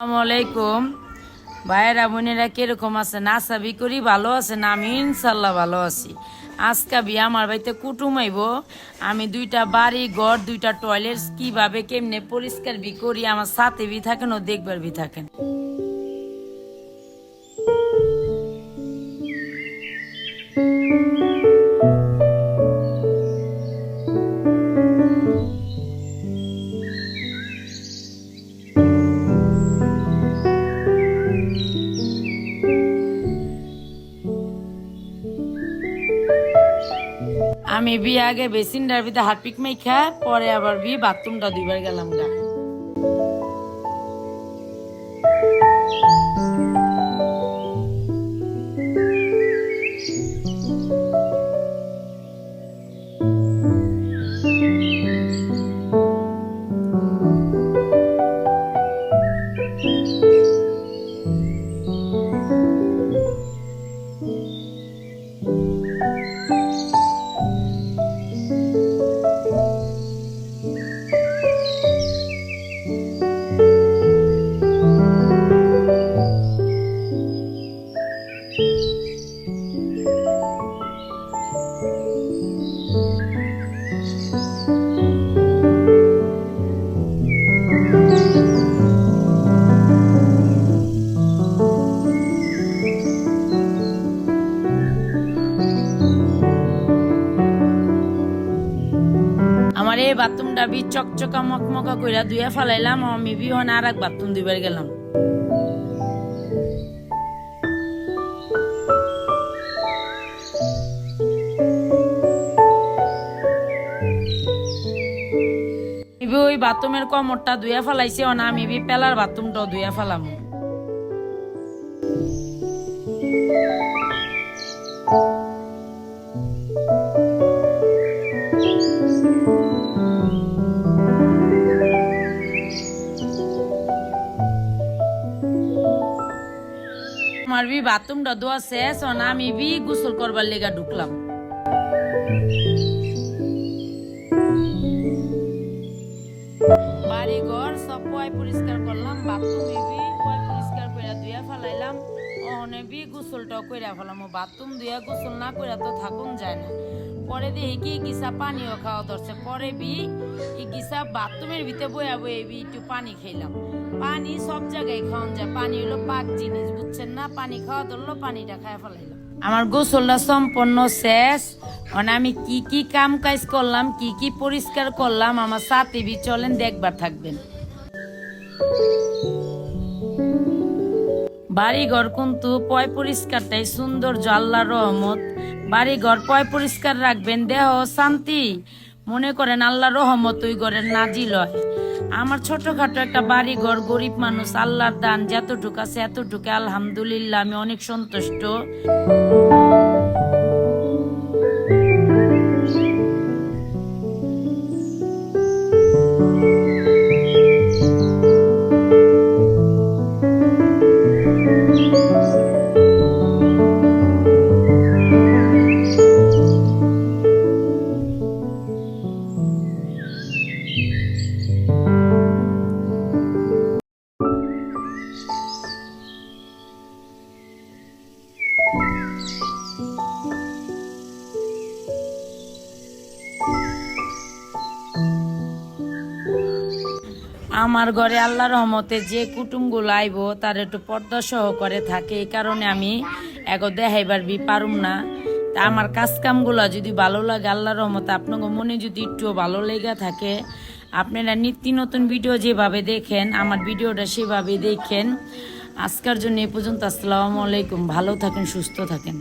আসসালামাইকুম ভাইয়েরা বোনেরা কিরকম আছেন? আশা করি ভালো আছেন। আমি ইনশাল্লাহ ভালো আছি। আজকে আমার বাড়িতে কুটুম আইব। আমি দুইটা বাড়ি ঘর দুইটা টয়লেট কিভাবে কেমনে পরিষ্কার করি আমার সাথে থাকেন ও দেখবার থাকেন। আমি আগে বেসিনটার ভিতরে হারপিক মাইখা পরে আবার বাথরুমটা দুইবার গেলাম গা। আমার এই বাথরুমটা চকচকা মকমকা কইরা ধুইয়া ফেলাইলাম। আমি হন আর এক বাথরুম দুইবার গেলাম। ওই বাথরুমের কমরটা ধুইয়া ফেলাইছে, আমি পেলার বাথরুমটাও ধুইয়া ফেলাম। আমার বাথরুমটা ধোয়া শেষ, আমি গোসল করবার লেগা ঢুকলাম। বাড়ি ঘর সব পরিষ্কার করলাম, বাথরুম পরিষ্কার করে ধুইয়া ফেলাইলাম। গোসলটাও কইরা ফেলাম। বাথরুম ধুইয়া গোসল না কইরা তো থাকুন যায় না। পরে দেখি কি গিসা পানিও খাওয়া ধরছে। পরে গিসা বাথরুমের ভিতরে বইয়া একটু পানি খাইলাম। পানি সব জায়গায় খাওয়ান যায়, পানি হলো পাক জিনিস, বুঝছেন না? পানি খাওয়া ধরলো, পানিটা খাওয়া ফেলাইলাম। আমার গোসলটা সম্পন্ন শেষ। আমি কি কাম কাজ করলাম, কি পরিষ্কার করলাম আমার সাথে চলেন দেখবার থাকবেন। বাড়িঘর কিন্তু পরিষ্কারটাই সৌন্দর্য, আল্লাহর রহমত। বাড়িঘর পরিষ্কার রাখবেন, দেহ শান্তি। মনে করেন আল্লাহর রহমত ওই ঘরের নাজিল হয়। আমার ছোটখাটো একটা বাড়িঘর, গরিব মানুষ, আল্লাহর দান যতটুকু আছে এতটুকু আলহামদুলিল্লাহ আমি অনেক সন্তুষ্ট। আমার ঘরে আল্লাহর রহমতে যে কুটুমগুলো আইব তার একটু পর্দা সহকারে থাকে, এই কারণে আমি এগো দেখাইবার পারুম না। তা আমার কাজ কামগুলো যদি ভালো লাগে, আল্লাহর রহমতে আপনার মনে যদি একটু ভালো লেগে থাকে, আপনারা নিত্য নতুন ভিডিও যেভাবে দেখেন আমার ভিডিওটা সেভাবে দেখেন। আজকের জন্য এ পর্যন্ত। আসসালামু আলাইকুম। ভালো থাকেন, সুস্থ থাকেন।